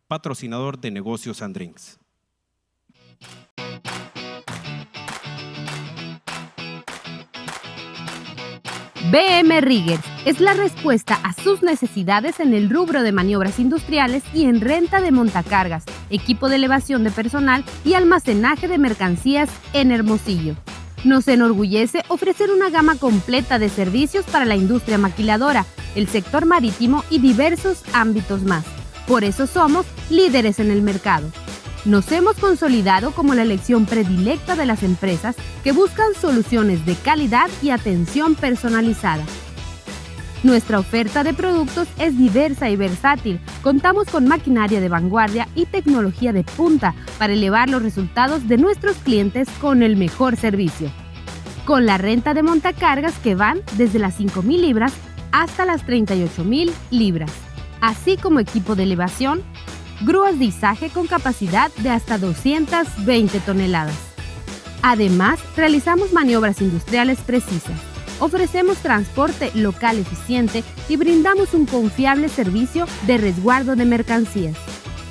patrocinador de Negocios and Drinks. BM Riggers es la respuesta a sus necesidades en el rubro de maniobras industriales y en renta de montacargas, equipo de elevación de personal y almacenaje de mercancías en Hermosillo. Nos enorgullece ofrecer una gama completa de servicios para la industria maquiladora, el sector marítimo y diversos ámbitos más. Por eso somos líderes en el mercado. Nos hemos consolidado como la elección predilecta de las empresas que buscan soluciones de calidad y atención personalizada. Nuestra oferta de productos es diversa y versátil. Contamos con maquinaria de vanguardia y tecnología de punta para elevar los resultados de nuestros clientes con el mejor servicio. Con la renta de montacargas que van desde las 5,000 libras hasta las 38,000 libras, así como equipo de elevación, grúas de izaje con capacidad de hasta 220 toneladas. Además, realizamos maniobras industriales precisas. Ofrecemos transporte local eficiente y brindamos un confiable servicio de resguardo de mercancías.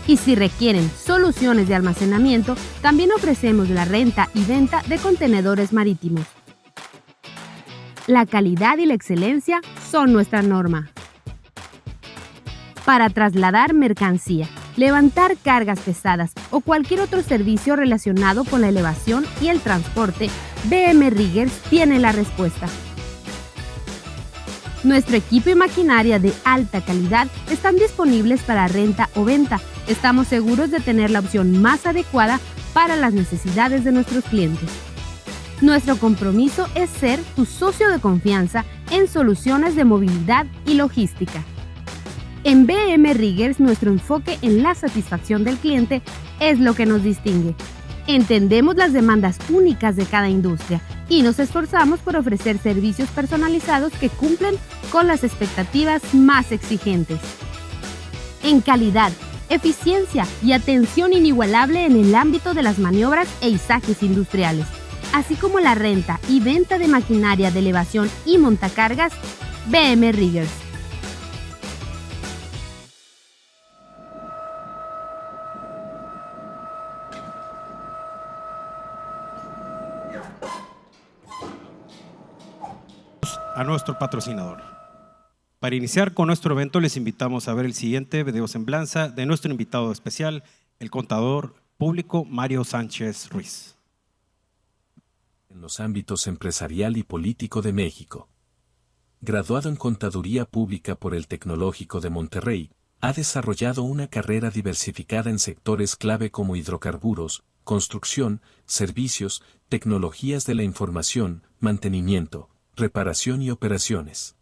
Y si requieren soluciones de almacenamiento, también ofrecemos la renta y venta de contenedores marítimos. La calidad y la excelencia son nuestra norma. Para trasladar mercancía, levantar cargas pesadas o cualquier otro servicio relacionado con la elevación y el transporte, BM Riggers tiene la respuesta. Nuestro equipo y maquinaria de alta calidad están disponibles para renta o venta. Estamos seguros de tener la opción más adecuada para las necesidades de nuestros clientes. Nuestro compromiso es ser tu socio de confianza en soluciones de movilidad y logística. En BM Riggers, nuestro enfoque en la satisfacción del cliente es lo que nos distingue. Entendemos las demandas únicas de cada industria y nos esforzamos por ofrecer servicios personalizados que cumplen con las expectativas más exigentes. En calidad, eficiencia y atención inigualable en el ámbito de las maniobras e izajes industriales, así como la renta y venta de maquinaria de elevación y montacargas, BM Riggers. A nuestro patrocinador. Para iniciar con nuestro evento, les invitamos a ver el siguiente video semblanza de nuestro invitado especial, el contador público Mario Sánchez Ruiz. En los ámbitos empresarial y político de México. Graduado en Contaduría Pública por el Tecnológico de Monterrey, ha desarrollado una carrera diversificada en sectores clave como hidrocarburos, construcción, servicios, tecnologías de la información, mantenimiento, reparación y operaciones.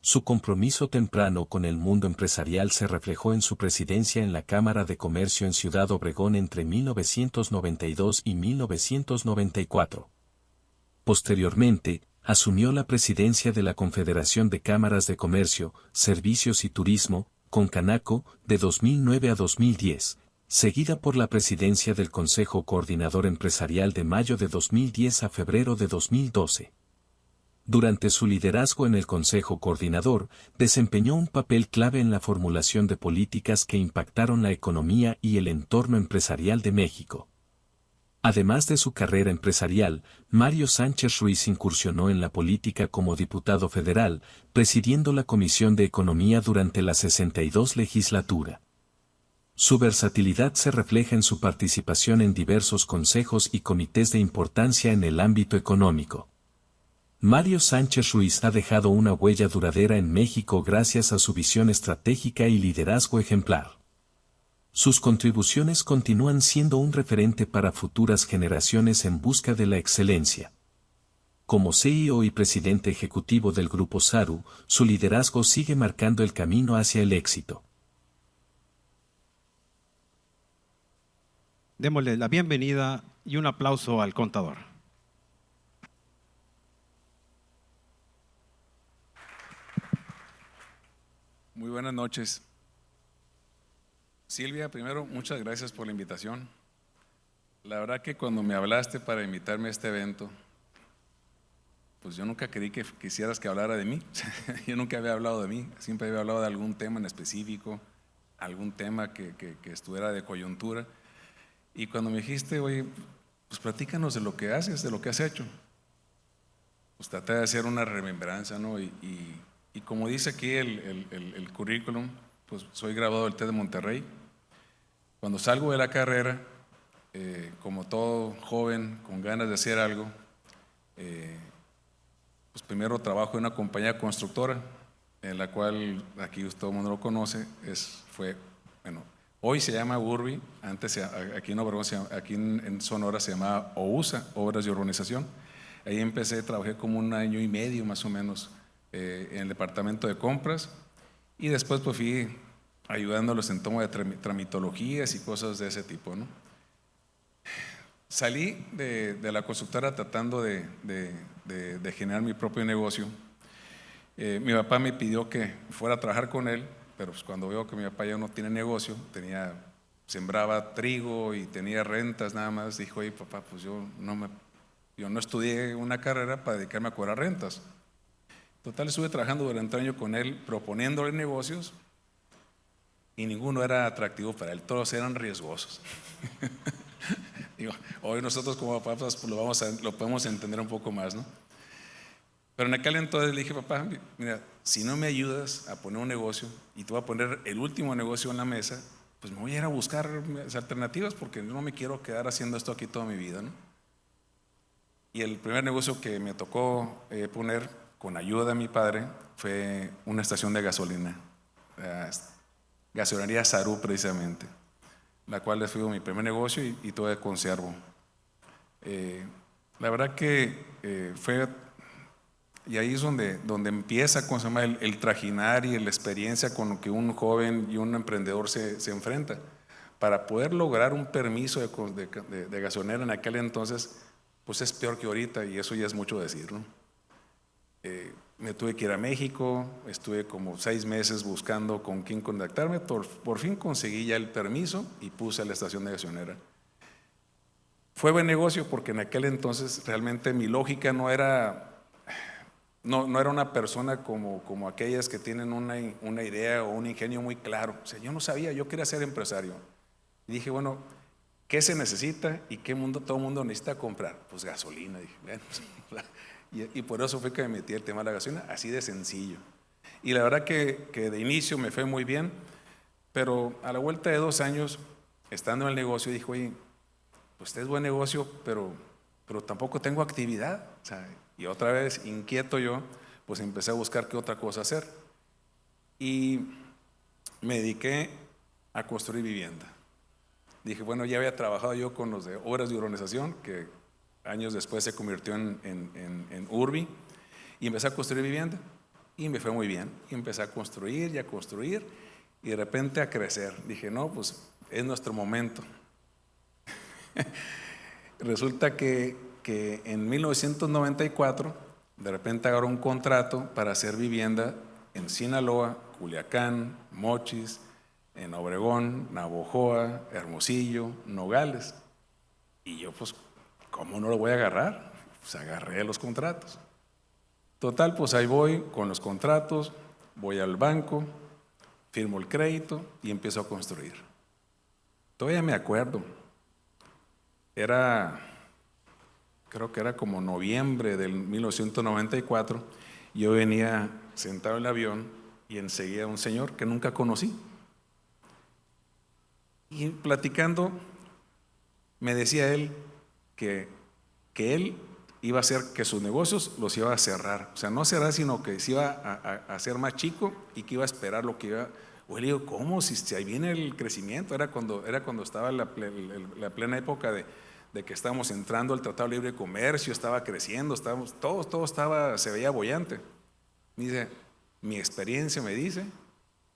Su compromiso temprano con el mundo empresarial se reflejó en su presidencia en la Cámara de Comercio en Ciudad Obregón entre 1992 y 1994. Posteriormente, asumió la presidencia de la Confederación de Cámaras de Comercio, Servicios y Turismo, CONCANACO, de 2009 a 2010, seguida por la presidencia del Consejo Coordinador Empresarial de mayo de 2010 a febrero de 2012. Durante su liderazgo en el Consejo Coordinador, desempeñó un papel clave en la formulación de políticas que impactaron la economía y el entorno empresarial de México. Además de su carrera empresarial, Mario Sánchez Ruiz incursionó en la política como diputado federal, presidiendo la Comisión de Economía durante la 62 legislatura. Su versatilidad se refleja en su participación en diversos consejos y comités de importancia en el ámbito económico. Mario Sánchez Ruiz ha dejado una huella duradera en México gracias a su visión estratégica y liderazgo ejemplar. Sus contribuciones continúan siendo un referente para futuras generaciones en busca de la excelencia. Como CEO y presidente ejecutivo del Grupo Saru, su liderazgo sigue marcando el camino hacia el éxito. Démosle la bienvenida y un aplauso al contador. Muy buenas noches. Silvia, primero, muchas gracias por la invitación. La verdad que cuando me hablaste para invitarme a este evento, pues yo nunca creí que quisieras que hablara de mí. Yo nunca había hablado de mí, siempre había hablado de algún tema en específico, algún tema que estuviera de coyuntura. Y cuando me dijiste, oye, pues platícanos de lo que haces, de lo que has hecho, pues traté de hacer una remembranza, ¿no? Y como dice aquí el currículum, pues soy graduado del TEC de Monterrey. Cuando salgo de la carrera, como todo joven con ganas de hacer algo, pues primero trabajo en una compañía constructora, en la cual aquí todo el mundo lo conoce, hoy se llama Urbi, antes aquí en Obregón, aquí en Sonora se llamaba OUSA, Obras de Urbanización. Ahí empecé, trabajé como 1 año y medio más o menos en el departamento de compras, y después pues fui ayudándolos en toma de tramitologías y cosas de ese tipo, ¿no? Salí de la constructora tratando de generar mi propio negocio. Mi papá me pidió que fuera a trabajar con él, pero pues cuando veo que mi papá ya no tiene negocio, sembraba trigo y tenía rentas nada más, dijo, oye papá, pues yo no estudié una carrera para dedicarme a cobrar rentas. Total, estuve trabajando durante 1 año con él, proponiéndole negocios, y ninguno era atractivo para él, todos eran riesgosos. Digo, hoy nosotros como papás pues lo podemos entender un poco más, ¿no? Pero en aquel entonces le dije, papá, mira, si no me ayudas a poner un negocio y te voy a poner el último negocio en la mesa, pues me voy a ir a buscar alternativas porque no me quiero quedar haciendo esto aquí toda mi vida, ¿no? Y el primer negocio que me tocó poner con ayuda de mi padre fue una estación de gasolina, gasolinería Sarú precisamente, la cual fue mi primer negocio y todo de conservo. La verdad que fue, y ahí es donde empieza el trajinar y la experiencia con lo que un joven y un emprendedor se enfrenta. Para poder lograr un permiso de gasolinera en aquel entonces, pues es peor que ahorita, y eso ya es mucho decir, ¿no? Me tuve que ir a México, estuve como 6 meses buscando con quién contactarme, por fin conseguí ya el permiso y puse la estación de gasolinera. Fue buen negocio porque en aquel entonces realmente mi lógica no era una persona como aquellas que tienen una idea o un ingenio muy claro. O sea, yo no sabía, yo quería ser empresario. Y dije, bueno, ¿qué se necesita y qué todo el mundo necesita comprar? Pues gasolina. Dije, bueno, y por eso fue que me metí el tema de la gasolina, así de sencillo. Y la verdad que de inicio me fue muy bien, pero a la vuelta de 2 años, estando en el negocio, dije, oye, pues es buen negocio, pero tampoco tengo actividad. O sea, y otra vez, inquieto yo, pues empecé a buscar qué otra cosa hacer. Y me dediqué a construir vivienda. Dije, bueno, ya había trabajado yo con los de Obras de Urbanización, que años después se convirtió en Urbi, y empecé a construir vivienda. Y me fue muy bien. Y empecé a construir, y de repente a crecer. Dije, no, pues es nuestro momento. Resulta que en 1994 de repente agarró un contrato para hacer vivienda en Sinaloa, Culiacán, Mochis, en Obregón, Navojoa, Hermosillo, Nogales. Y yo pues, ¿cómo no lo voy a agarrar? Pues agarré los contratos. Total, pues ahí voy con los contratos, voy al banco, firmo el crédito y empiezo a construir. Todavía me acuerdo. Creo que era como noviembre del 1994, yo venía sentado en el avión y enseguida un señor que nunca conocí. Y platicando, me decía él que él iba a hacer que sus negocios los iba a cerrar. O sea, no cerrar, sino que se iba a hacer más chico y que iba a esperar lo que iba. O le digo, ¿cómo? Si ahí viene el crecimiento. Era cuando estaba la plena época de que estábamos entrando al Tratado de Libre Comercio, estaba creciendo, todo se veía boyante. Me dice, mi experiencia me dice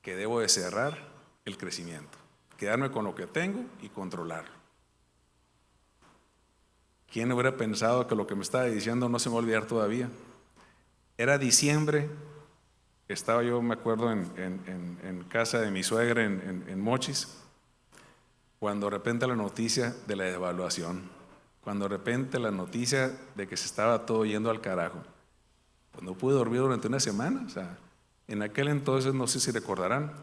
que debo de cerrar el crecimiento, quedarme con lo que tengo y controlarlo. ¿Quién hubiera pensado que lo que me estaba diciendo no se me va a olvidar todavía? Era diciembre, estaba yo, me acuerdo, en casa de mi suegra en Mochis, cuando de repente la noticia de la devaluación, cuando de repente la noticia de que se estaba todo yendo al carajo, pues no pude dormir durante 1 semana. O sea, en aquel entonces, no sé si recordarán,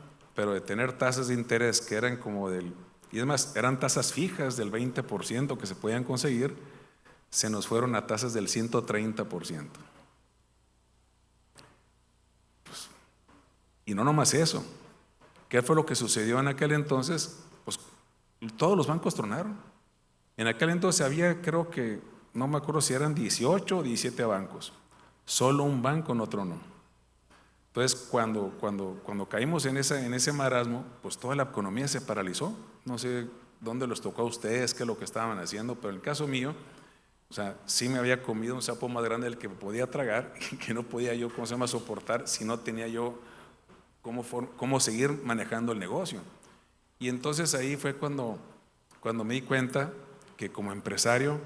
pero de tener tasas de interés que eran como y es más, eran tasas fijas del 20% que se podían conseguir, se nos fueron a tasas del 130%. Pues, y no nomás eso, ¿qué fue lo que sucedió en aquel entonces? Pues todos los bancos tronaron. En aquel entonces había, creo que, no me acuerdo si eran 18 o 17 bancos, solo un banco no tronó. Entonces, cuando caímos en ese marasmo, pues toda la economía se paralizó. No sé dónde les tocó a ustedes, qué es lo que estaban haciendo, pero en el caso mío, o sea, sí me había comido un sapo más grande del que podía tragar, que no podía yo, soportar si no tenía yo cómo seguir manejando el negocio. Y entonces ahí fue cuando me di cuenta que como empresario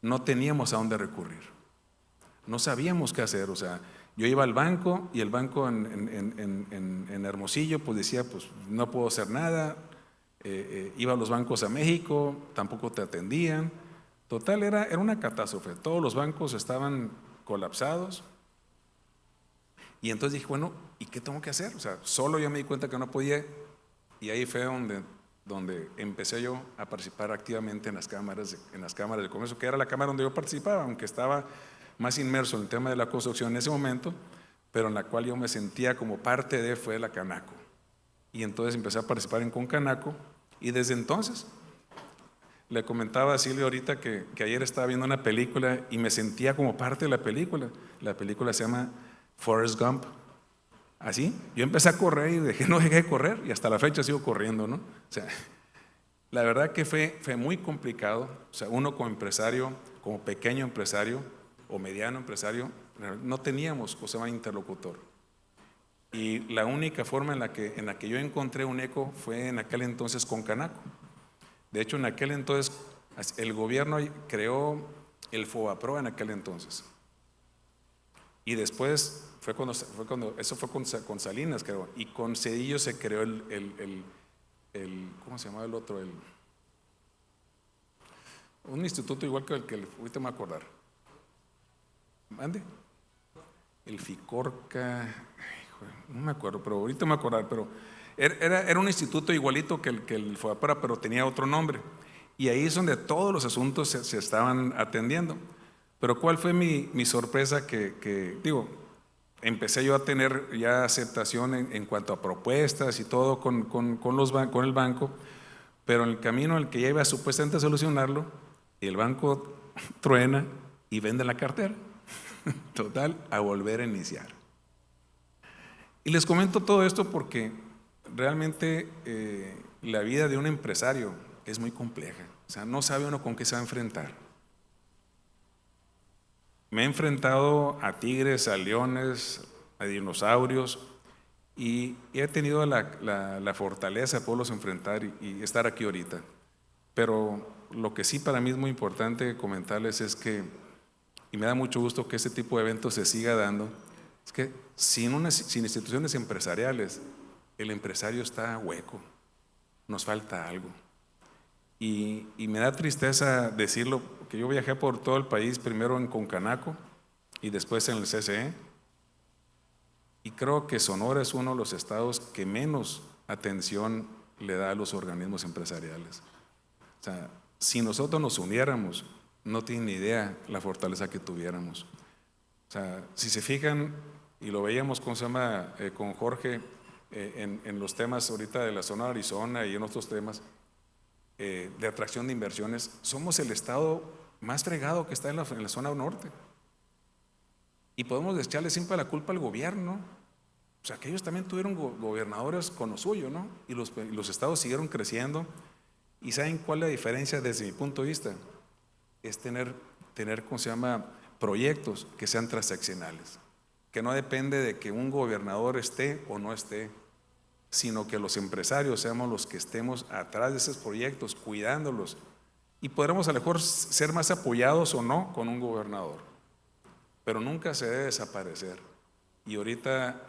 no teníamos a dónde recurrir. No sabíamos qué hacer, o sea, yo iba al banco y el banco en Hermosillo pues decía, pues no puedo hacer nada. Iba a los bancos a México, tampoco te atendían. Total, era una catástrofe. Todos los bancos estaban colapsados. Y entonces dije, bueno, ¿y qué tengo que hacer? O sea, solo yo me di cuenta que no podía. Y ahí fue donde empecé yo a participar activamente en las cámaras de comercio, que era la cámara donde yo participaba, aunque estaba más inmerso en el tema de la construcción en ese momento, pero en la cual yo me sentía como parte fue la Canaco. Y entonces empecé a participar en Concanaco, y desde entonces, le comentaba a Silvia ahorita que ayer estaba viendo una película y me sentía como parte de la película. La película se llama Forrest Gump. Así, yo empecé a correr y no dejé de correr, y hasta la fecha sigo corriendo, ¿no? O sea, la verdad que fue muy complicado. O sea, uno como empresario, como pequeño empresario o mediano empresario, no teníamos interlocutor. Y la única forma en la que yo encontré un eco fue en aquel entonces con Canaco. De hecho, en aquel entonces el gobierno creó el FOBAPROA en aquel entonces. Y después eso fue con Salinas, creo, y con Cedillo se creó ¿cómo se llamaba el otro? Un instituto igual que el que ahorita me voy a acordar. ¿Mande? El FICORCA, no me acuerdo, pero ahorita me voy a acordar, pero era un instituto igualito que el FOBAPROA, pero tenía otro nombre. Y ahí es donde todos los asuntos se estaban atendiendo. Pero ¿cuál fue mi sorpresa? Digo, empecé yo a tener ya aceptación en cuanto a propuestas y todo con el banco, pero en el camino en el que ya iba supuestamente a solucionarlo, el banco truena y vende la cartera. Total, a volver a iniciar. Y les comento todo esto porque realmente la vida de un empresario es muy compleja. O sea, no sabe uno con qué se va a enfrentar. Me he enfrentado a tigres, a leones, a dinosaurios, y he tenido la fortaleza de poderlos enfrentar y estar aquí ahorita. Pero lo que sí para mí es muy importante comentarles es que, y me da mucho gusto que este tipo de eventos se siga dando, es que sin instituciones empresariales, el empresario está hueco, nos falta algo. Y me da tristeza decirlo, que yo viajé por todo el país, primero en Concanaco y después en el CCE, y creo que Sonora es uno de los estados que menos atención le da a los organismos empresariales. O sea, si nosotros nos uniéramos, no tienen ni idea la fortaleza que tuviéramos. O sea, si se fijan, y lo veíamos con Jorge en los temas ahorita de la zona de Arizona y en otros temas de atracción de inversiones, somos el estado más fregado que está en la zona norte. Y podemos echarle siempre la culpa al gobierno. O sea, que ellos también tuvieron gobernadores con lo suyo, ¿no? Y los estados siguieron creciendo. ¿Y saben cuál es la diferencia desde mi punto de vista? Es tener proyectos que sean transaccionales, que no depende de que un gobernador esté o no esté, sino que los empresarios seamos los que estemos atrás de esos proyectos, cuidándolos, y podremos a lo mejor ser más apoyados o no con un gobernador, pero nunca se debe desaparecer. Y ahorita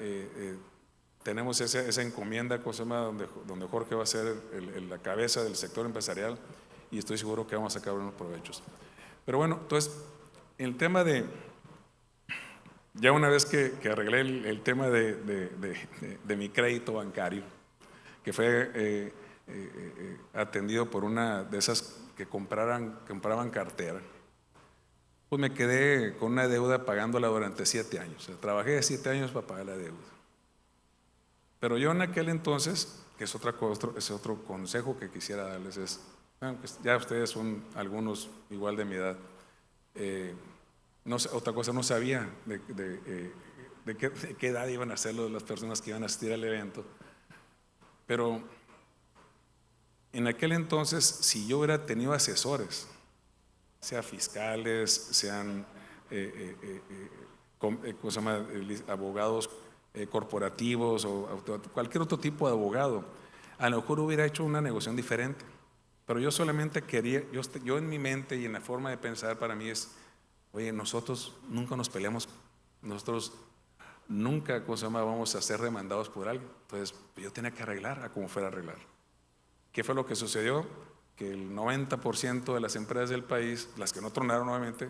tenemos esa encomienda donde Jorge va a ser la cabeza del sector empresarial, y estoy seguro que vamos a sacar unos provechos. Pero bueno, entonces, el tema de ya una vez que arreglé el tema de mi crédito bancario, que fue atendido por una de esas que compraban cartera, pues me quedé con una deuda pagándola durante 7 años. O sea, trabajé 7 años para pagar la deuda. Pero yo en aquel entonces, que es otro consejo que quisiera darles, es, bueno, pues ya ustedes son algunos igual de mi edad, otra cosa, no sabía de qué edad iban a ser las personas que iban a asistir al evento, pero en aquel entonces, si yo hubiera tenido asesores, sea fiscales, sean ¿cómo se llama? Abogados corporativos o cualquier otro tipo de abogado, a lo mejor hubiera hecho una negociación diferente. Pero yo solamente quería, yo en mi mente y en la forma de pensar para mí es, oye, nosotros nunca nos peleamos, nosotros nunca, ¿cómo se llama?, vamos a ser demandados por algo. Entonces yo tenía que arreglar a como fuera a arreglar. ¿Qué fue lo que sucedió? Que el 90% de las empresas del país, las que no tronaron nuevamente,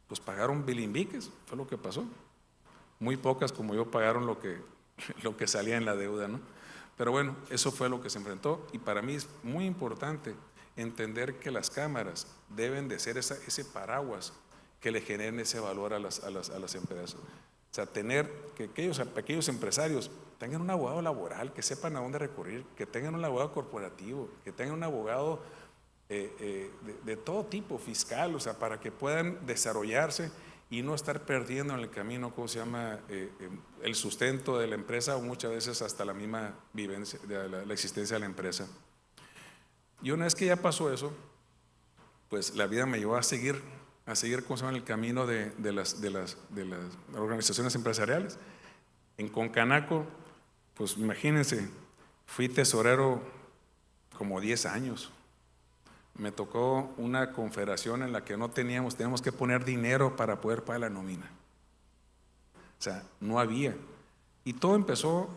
pues pagaron bilimbiques, fue lo que pasó. Muy pocas como yo pagaron lo que salía en la deuda, ¿no? Pero bueno, eso fue lo que se enfrentó y para mí es muy importante entender que las cámaras deben de ser ese paraguas que le generen ese valor a las empresas. O sea, tener que aquellos empresarios tengan un abogado laboral, que sepan a dónde recurrir, que tengan un abogado corporativo, que tengan un abogado de todo tipo, fiscal, o sea, para que puedan desarrollarse y no estar perdiendo en el camino, ¿cómo se llama?, el sustento de la empresa o muchas veces hasta la misma vivencia, de la existencia de la empresa. Y una vez que ya pasó eso, pues la vida me llevó a seguir ¿cómo se llama?, en el camino de las organizaciones empresariales. En Concanaco, pues imagínense, fui tesorero como 10 años. Me tocó una confederación en la que teníamos que poner dinero para poder pagar la nómina. O sea, no había. Y todo empezó,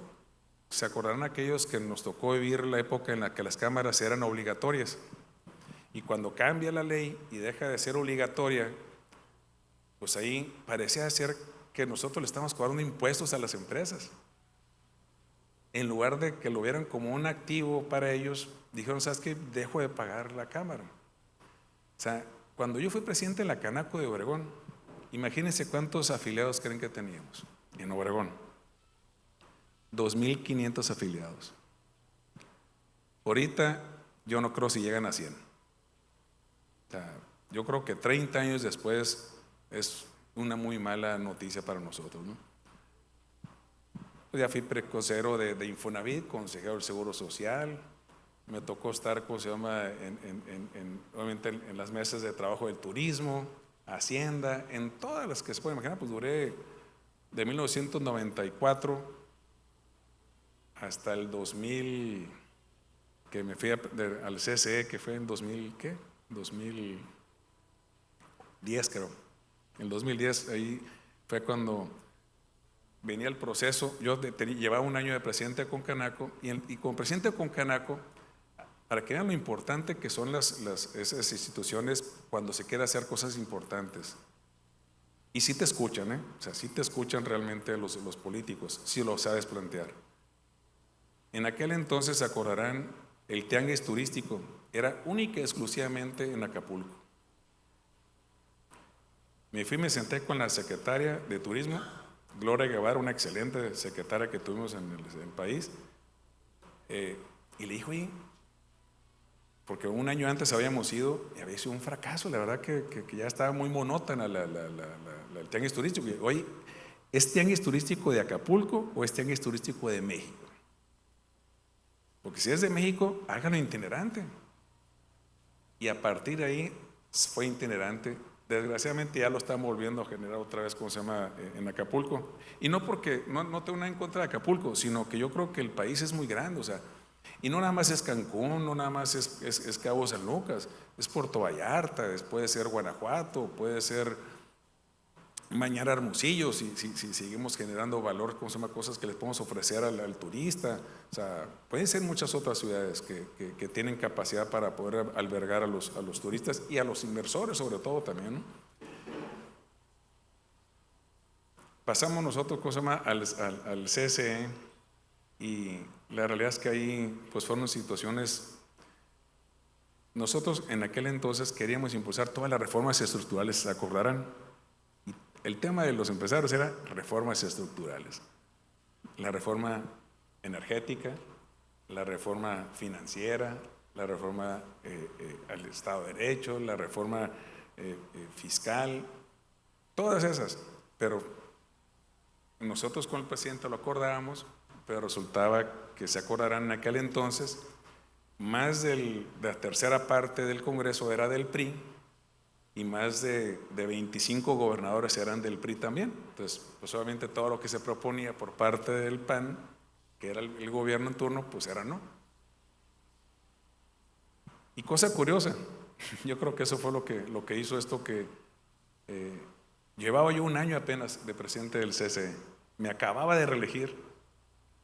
se acordarán aquellos que nos tocó vivir la época en la que las cámaras eran obligatorias. Y cuando cambia la ley y deja de ser obligatoria, pues ahí parecía ser que nosotros le estamos cobrando impuestos a las empresas. En lugar de que lo vieran como un activo para ellos, dijeron, ¿sabes qué? Dejo de pagar la cámara. O sea, cuando yo fui presidente de la Canaco de Obregón, imagínense cuántos afiliados creen que teníamos en Obregón. 2,500 afiliados. Ahorita yo no creo si llegan a 100. O sea, yo creo que 30 años después es una muy mala noticia para nosotros, ¿no? Pues ya fui preconsejero de Infonavit, consejero del Seguro Social, me tocó estar, ¿cómo se llama?, obviamente en las mesas de trabajo del turismo, Hacienda, en todas las que se pueden imaginar. Pues duré de 1994 hasta el 2000, que me fui al CSE, que fue en 2000, ¿qué? 2010 creo. En 2010 ahí fue cuando venía el proceso. Yo llevaba un año de presidente de Concanaco y como presidente de Concanaco, para que vean lo importante que son esas instituciones cuando se quiere hacer cosas importantes. Y sí te escuchan, o sea, sí te escuchan realmente los políticos, si lo sabes plantear. En aquel entonces, se acordarán, el tianguis turístico era única y exclusivamente en Acapulco. Me senté con la secretaria de Turismo, Gloria Guevara, una excelente secretaria que tuvimos en el país, y le dijo, porque un año antes habíamos ido y había sido un fracaso, la verdad que ya estaba muy monótona el tianguis turístico. Y, oye, ¿es tianguis turístico de Acapulco o es tianguis turístico de México? Porque si es de México, háganlo itinerante. Y a partir de ahí fue itinerante. Desgraciadamente ya lo están volviendo a generar otra vez, ¿cómo se llama?, en Acapulco. Y no porque, no tengo nada en contra de Acapulco, sino que yo creo que el país es muy grande, o sea, y no nada más es Cancún, no nada más es Cabo San Lucas, es Puerto Vallarta, puede ser Guanajuato, puede ser Mañara Hermosillo, si seguimos generando valor, ¿cómo se llama?, cosas que les podemos ofrecer al turista. O sea, pueden ser muchas otras ciudades que tienen capacidad para poder albergar a los turistas y a los inversores sobre todo también, ¿no? pasamos nosotros al CSE, y la realidad es que ahí pues fueron situaciones. Nosotros en aquel entonces queríamos impulsar todas las reformas estructurales, se acordarán. Y el tema de los empresarios era reformas estructurales. La reforma energética, la reforma financiera, la reforma al Estado de Derecho, la reforma fiscal, todas esas. Pero nosotros con el presidente lo acordábamos, pero resultaba que se acordarán en aquel entonces, más de la tercera parte del Congreso era del PRI y más de 25 gobernadores eran del PRI también. Entonces, pues obviamente todo lo que se proponía por parte del PAN, que era el gobierno en turno, pues era no. Y cosa curiosa, yo creo que eso fue lo que hizo esto, que llevaba yo un año apenas de presidente del CSE, me acababa de reelegir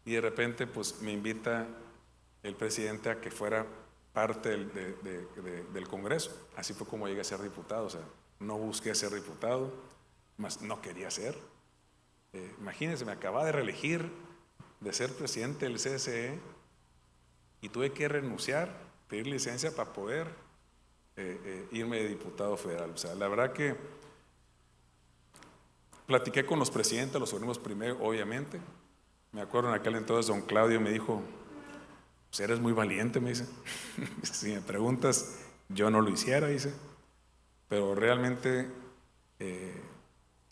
y de repente pues me invita el presidente a que fuera parte del Congreso. Así fue como llegué a ser diputado. O sea, no busqué ser diputado, más no quería ser. Imagínense, me acababa de reelegir de ser presidente del CSE y tuve que renunciar, pedir licencia para poder irme de diputado federal. O sea, la verdad que platiqué con los presidentes, los organismos primero, obviamente. Me acuerdo en aquel entonces don Claudio me dijo: pues eres muy valiente, me dice. Si me preguntas, yo no lo hiciera, dice. Pero realmente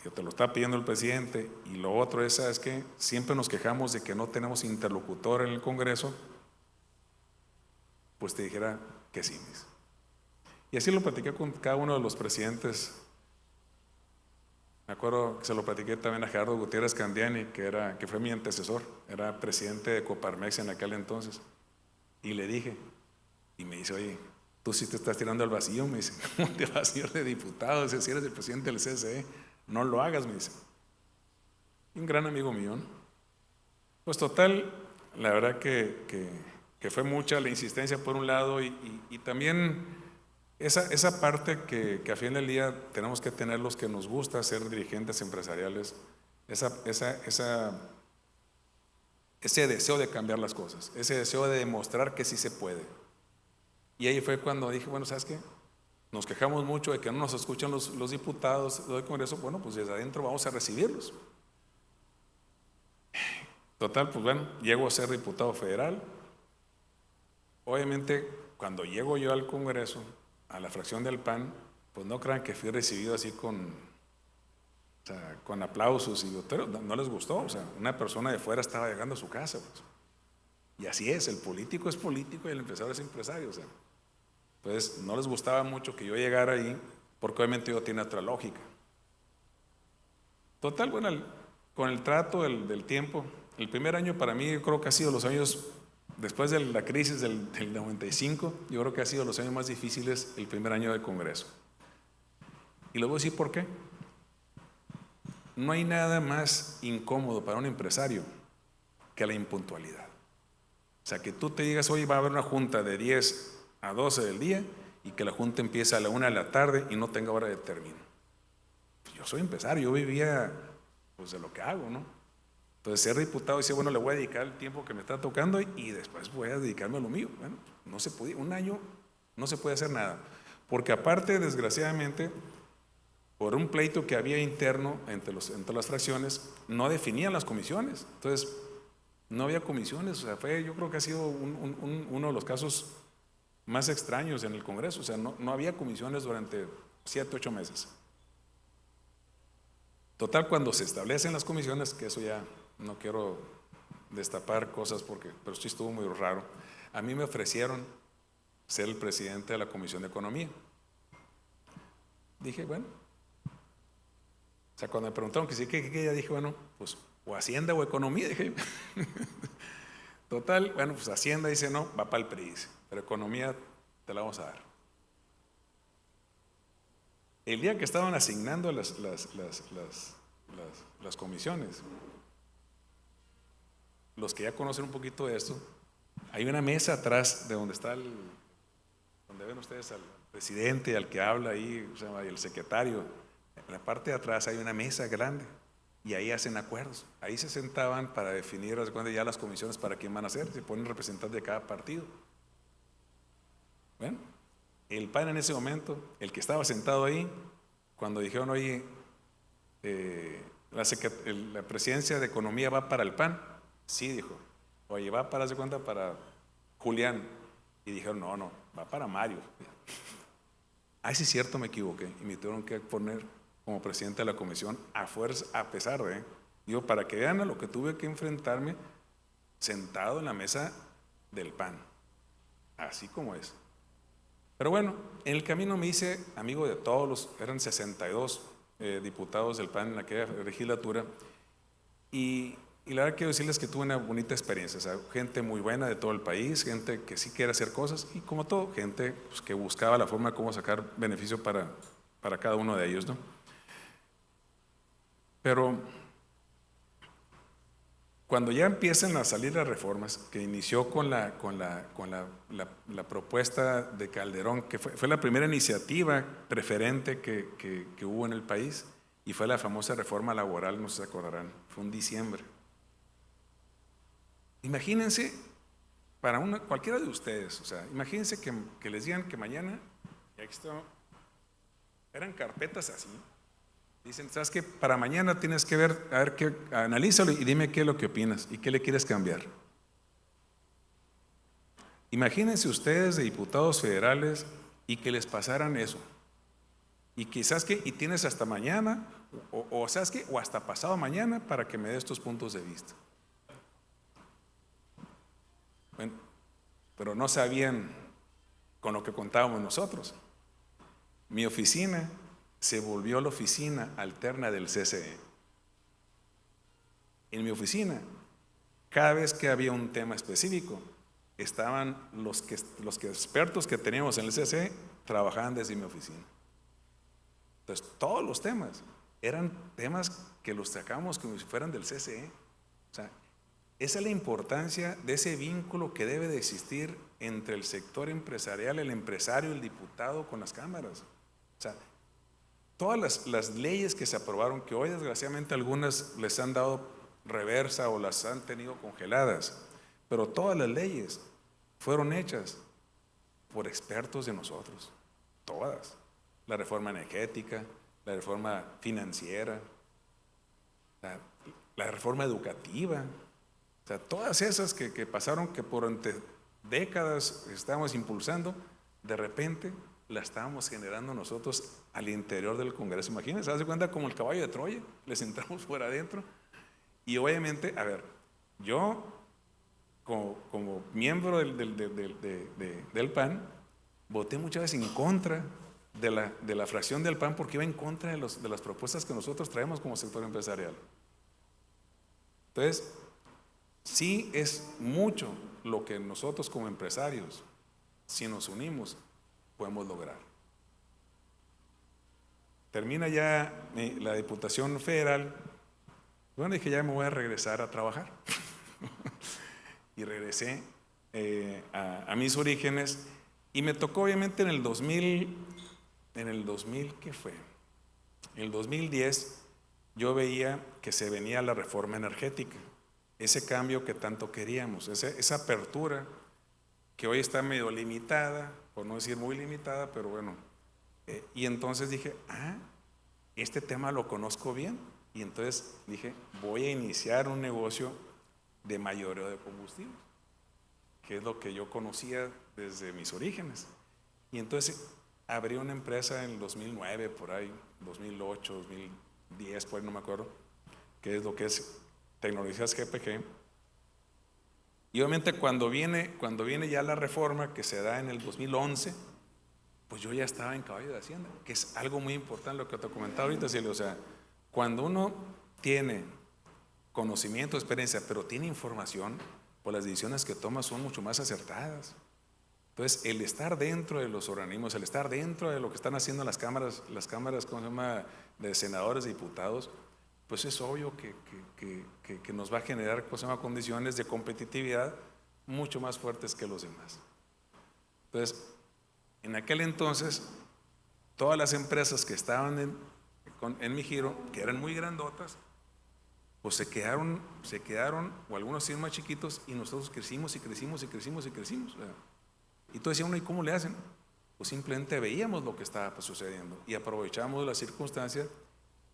yo te lo está pidiendo el presidente. Y lo otro es, ¿sabes qué? Siempre nos quejamos de que no tenemos interlocutor en el Congreso. Pues te dijera que sí, me dice. Y así lo platiqué con cada uno de los presidentes. Me acuerdo que se lo platiqué también a Gerardo Gutiérrez Candiani, que fue mi antecesor, era presidente de Coparmex en aquel entonces. Y le dije, y me dice: oye, tú sí te estás tirando al vacío, me dice. ¿Cómo te vas a ir de diputado? Si eres el presidente del CSE, no lo hagas, me dice. Y un gran amigo mío, ¿no? Pues total, la verdad que fue mucha la insistencia por un lado y también esa parte que a fin del día tenemos que tener los que nos gusta ser dirigentes empresariales, ese deseo de cambiar las cosas, ese deseo de demostrar que sí se puede. Y ahí fue cuando dije: bueno, ¿sabes qué? Nos quejamos mucho de que no nos escuchan los diputados del Congreso. Bueno, pues desde adentro vamos a recibirlos. Total, pues bueno, llego a ser diputado federal. Obviamente, cuando llego yo al Congreso, a la fracción del PAN, pues no crean que fui recibido así con aplausos, pero no les gustó. O sea, una persona de fuera estaba llegando a su casa, pues. Y así es, el político es político y el empresario es empresario. O sea, pues no les gustaba mucho que yo llegara ahí, porque obviamente yo tiene otra lógica. Total, bueno, con el trato del tiempo, el primer año para mí, yo creo que ha sido los años, después de la crisis del 95, yo creo que ha sido los años más difíciles el primer año de Congreso. Y les voy a decir por qué. No hay nada más incómodo para un empresario que la impuntualidad. O sea, que tú te digas: hoy va a haber una junta de 10 a 12 del día y que la junta empieza a la 1 de la tarde y no tenga hora de término. Yo soy empresario, yo vivía pues de lo que hago, ¿no? Entonces ser diputado dice: bueno, le voy a dedicar el tiempo que me está tocando y después voy a dedicarme a lo mío. Bueno, no se podía, un año no se puede hacer nada, porque aparte, desgraciadamente, por un pleito que había interno entre las fracciones, no definían las comisiones. Entonces no había comisiones. O sea, yo creo que ha sido uno de los casos más extraños en el Congreso. O sea, no había comisiones durante 7, 8 meses. Total, cuando se establecen las comisiones, que eso ya no quiero destapar cosas pero sí estuvo muy raro. A mí me ofrecieron ser el presidente de la Comisión de Economía. Dije, bueno, o sea, cuando me preguntaron que sí, ¿qué? Ya dije, bueno, pues o Hacienda o Economía, dije. Total, bueno, pues Hacienda dice no, va para el PRI, dice, pero Economía te la vamos a dar. El día que estaban asignando las comisiones, los que ya conocen un poquito de esto, hay una mesa atrás de donde está donde ven ustedes al presidente, al que habla ahí, o sea, y el secretario. En la parte de atrás hay una mesa grande y ahí hacen acuerdos. Ahí se sentaban para definir ya las comisiones para quién van a ser, se ponen representantes de cada partido. Bueno, el PAN en ese momento, el que estaba sentado ahí, cuando dijeron, oye, la presidencia de Economía va para el PAN, sí, dijo, oye, va para, ¿se cuenta? Para Julián. Y dijeron, no, va para Mario. Ah, sí es cierto, me equivoqué. Y me tuvieron que poner como presidente de la comisión a fuerza, a pesar de, digo, para que vean a lo que tuve que enfrentarme sentado en la mesa del PAN, así como es. Pero bueno, en el camino me hice amigo de todos eran 62 diputados del PAN en aquella legislatura, y la verdad quiero decirles que tuve una bonita experiencia, o sea, gente muy buena de todo el país, gente que sí quiere hacer cosas, y como todo, gente pues, que buscaba la forma de cómo sacar beneficio para cada uno de ellos, ¿no? Pero cuando ya empiezan a salir las reformas, que inició con la propuesta de Calderón, que fue la primera iniciativa preferente que hubo en el país, y fue la famosa reforma laboral, no se acordarán, fue en diciembre. Imagínense, para cualquiera de ustedes, o sea, imagínense que les digan que mañana, y aquí está, eran carpetas así, dicen, ¿sabes qué? Para mañana tienes que ver, a ver qué, analízalo y dime qué es lo que opinas y qué le quieres cambiar. Imagínense ustedes de diputados federales y que les pasaran eso. Y quizás que, y tienes hasta mañana, o ¿sabes qué? O hasta pasado mañana para que me des tus puntos de vista. Bueno, pero no sabían con lo que contábamos nosotros. Mi oficina se volvió la oficina alterna del CCE. En mi oficina, cada vez que había un tema específico, estaban los expertos que teníamos en el CCE trabajaban desde mi oficina. Entonces, todos los temas eran temas que los sacábamos como si fueran del CCE. O sea, esa es la importancia de ese vínculo que debe de existir entre el sector empresarial, el empresario, el diputado con las cámaras. O sea, todas las leyes que se aprobaron, que hoy desgraciadamente algunas les han dado reversa o las han tenido congeladas, pero todas las leyes fueron hechas por expertos de nosotros, todas. La reforma energética, la reforma financiera, la reforma educativa, o sea, todas esas que pasaron, que por décadas estábamos impulsando, de repente la estábamos generando nosotros al interior del Congreso. Imagínense, se hace cuenta como el caballo de Troya, les entramos por adentro. Y obviamente, a ver, yo como miembro del PAN, voté muchas veces en contra de la fracción del PAN porque iba en contra de las propuestas que nosotros traemos como sector empresarial. Entonces, sí es mucho lo que nosotros como empresarios, si nos unimos, podemos lograr. Termina ya la Diputación Federal. Bueno, dije, ya me voy a regresar a trabajar. Y regresé a mis orígenes. Y me tocó obviamente en el 2000, ¿qué fue? En el 2010 yo veía que se venía la reforma energética, ese cambio que tanto queríamos, esa apertura que hoy está medio limitada, por no decir muy limitada, pero bueno. Y entonces dije, este tema lo conozco bien. Y entonces dije, voy a iniciar un negocio de mayoreo de combustible, que es lo que yo conocía desde mis orígenes. Y entonces abrí una empresa en el 2009, por ahí, 2008, 2010, pues no me acuerdo, que es lo que es Tecnologías GPG. Y obviamente cuando viene ya la reforma que se da en el 2011, pues yo ya estaba en caballo de Hacienda, que es algo muy importante lo que te comentaba ahorita, Silvio. O sea, cuando uno tiene conocimiento, experiencia, pero tiene información, pues las decisiones que toma son mucho más acertadas. Entonces, el estar dentro de los organismos, el estar dentro de lo que están haciendo las cámaras, ¿cómo se llama?, de senadores, de diputados, pues es obvio que nos va a generar, ¿cómo se llama?, condiciones de competitividad mucho más fuertes que los demás. Entonces, en aquel entonces, todas las empresas que estaban en mi giro, que eran muy grandotas, pues se quedaron, o algunos siguen más chiquitos, y nosotros crecimos y crecimos y crecimos y crecimos. Y tú decías, ¿y cómo le hacen? Pues simplemente veíamos lo que estaba sucediendo y aprovechamos las circunstancias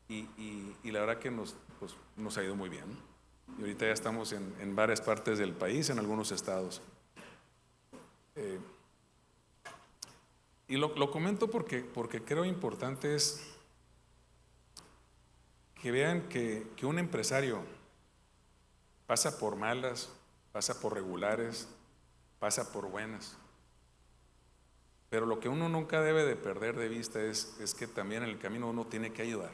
y la verdad que nos ha ido muy bien. Y ahorita ya estamos en varias partes del país, en algunos estados. Y lo comento porque creo importante es que vean que un empresario pasa por malas, pasa por regulares, pasa por buenas. Pero lo que uno nunca debe de perder de vista es que también en el camino uno tiene que ayudar.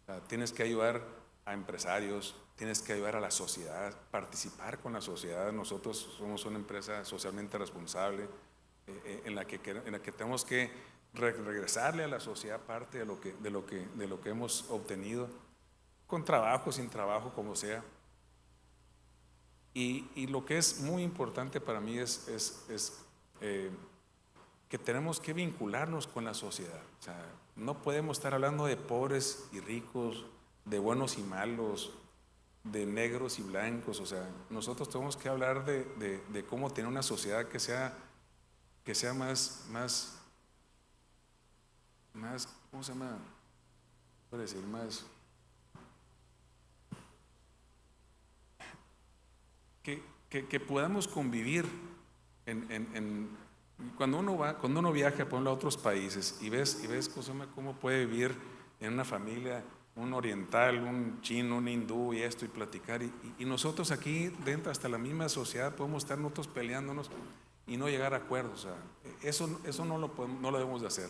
O sea, tienes que ayudar a empresarios, tienes que ayudar a la sociedad, participar con la sociedad. Nosotros somos una empresa socialmente responsable en la que tenemos que regresarle a la sociedad parte de lo que hemos obtenido, con trabajo, sin trabajo, como sea. Y lo que es muy importante para mí es que tenemos que vincularnos con la sociedad. O sea, no podemos estar hablando de pobres y ricos, de buenos y malos, de negros y blancos. O sea, nosotros tenemos que hablar de cómo tener una sociedad que sea más, ¿cómo se llama? Puedo decir, más que podamos convivir cuando uno viaja, por ejemplo, a otros países y ves cómo puede vivir en una familia, un oriental, un chino, un hindú y esto, y platicar, y nosotros aquí dentro, hasta la misma sociedad, podemos estar nosotros peleándonos y no llegar a acuerdos. O sea, eso no lo debemos de hacer.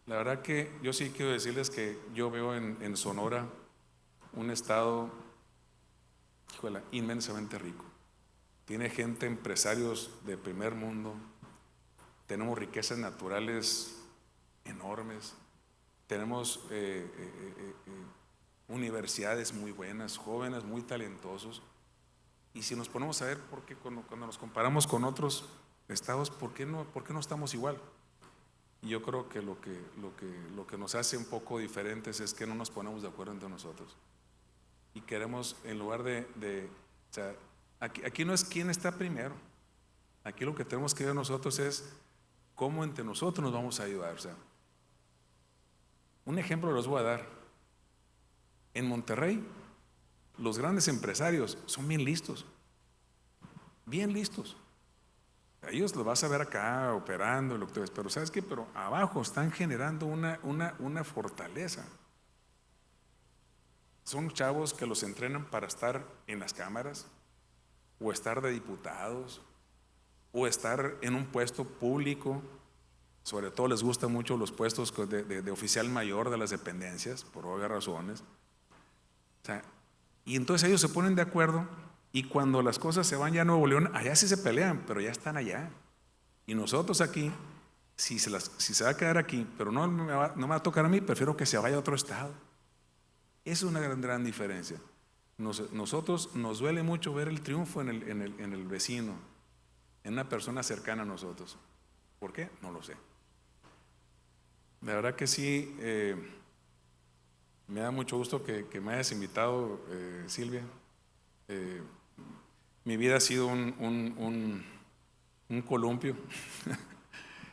La verdad que yo sí quiero decirles que yo veo en Sonora un estado, híjole, inmensamente rico. Tiene gente, empresarios de primer mundo, tenemos riquezas naturales enormes, tenemos universidades muy buenas, jóvenes muy talentosos, y si nos ponemos a ver, porque cuando nos comparamos con otros estados, ¿por qué no estamos igual? Y yo creo que lo que nos hace un poco diferentes es que no nos ponemos de acuerdo entre nosotros, y queremos, en lugar o sea, aquí no es quién está primero, aquí lo que tenemos que ver nosotros es cómo entre nosotros nos vamos a ayudar. O sea, un ejemplo les voy a dar. En Monterrey, los grandes empresarios son bien listos, bien listos. A ellos los vas a ver acá operando, pero ¿sabes qué? Pero abajo están generando una fortaleza. Son chavos que los entrenan para estar en las cámaras, o estar de diputados, o estar en un puesto público. Sobre todo les gustan mucho los puestos de oficial mayor de las dependencias, por obvias razones. O sea, y entonces ellos se ponen de acuerdo, y cuando las cosas se van ya a Nuevo León, allá sí se pelean, pero ya están allá. Y nosotros aquí, si se va a quedar aquí, pero no me va a tocar a mí, prefiero que se vaya a otro estado. Es una gran diferencia. Nosotros nos duele mucho ver el triunfo en el vecino, en una persona cercana a nosotros. ¿Por qué? No lo sé. La verdad que sí, me da mucho gusto que me hayas invitado, Silvia. Mi vida ha sido un columpio.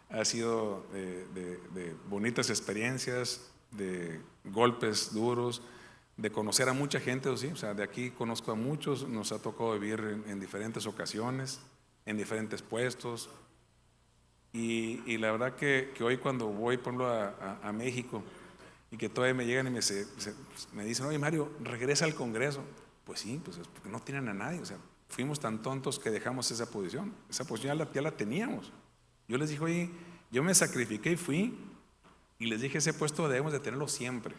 Ha sido de bonitas experiencias, de golpes duros, de conocer a mucha gente, ¿sí? O sea, de aquí conozco a muchos, nos ha tocado vivir en diferentes ocasiones, en diferentes puestos, y la verdad que hoy cuando voy, por ejemplo, a México, y que todavía me llegan y me dicen, oye Mario, regresa al Congreso. Pues sí, pues es porque no tienen a nadie. O sea, fuimos tan tontos que dejamos esa posición ya la teníamos. Yo les dije, oye, yo me sacrifiqué y fui, y les dije, ese puesto debemos de tenerlo siempre.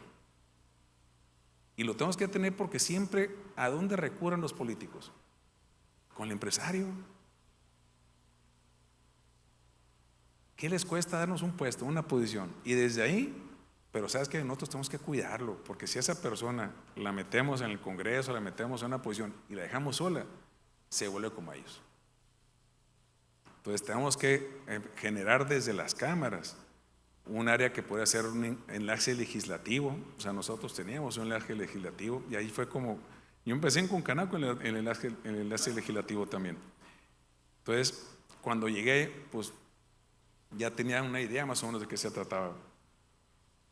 Y lo tenemos que tener porque siempre, ¿a dónde recurren los políticos? Con el empresario. ¿Qué les cuesta darnos un puesto, una posición? Y desde ahí, pero sabes que nosotros tenemos que cuidarlo, porque si a esa persona la metemos en el Congreso, la metemos en una posición y la dejamos sola, se vuelve como ellos. Entonces tenemos que generar desde las cámaras un área que puede ser un enlace legislativo. O sea, nosotros teníamos un enlace legislativo y ahí fue como, yo empecé en Concanaco en el enlace legislativo también. Entonces, cuando llegué, pues ya tenía una idea más o menos de qué se trataba.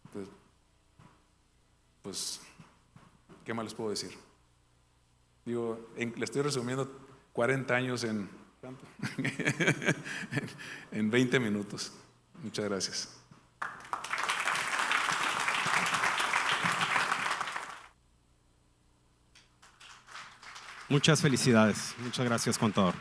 Entonces, pues, ¿qué más les puedo decir? Digo, le estoy resumiendo 40 años en, ¿cuánto? en 20 minutos. Muchas gracias. Muchas felicidades. Muchas gracias, contador.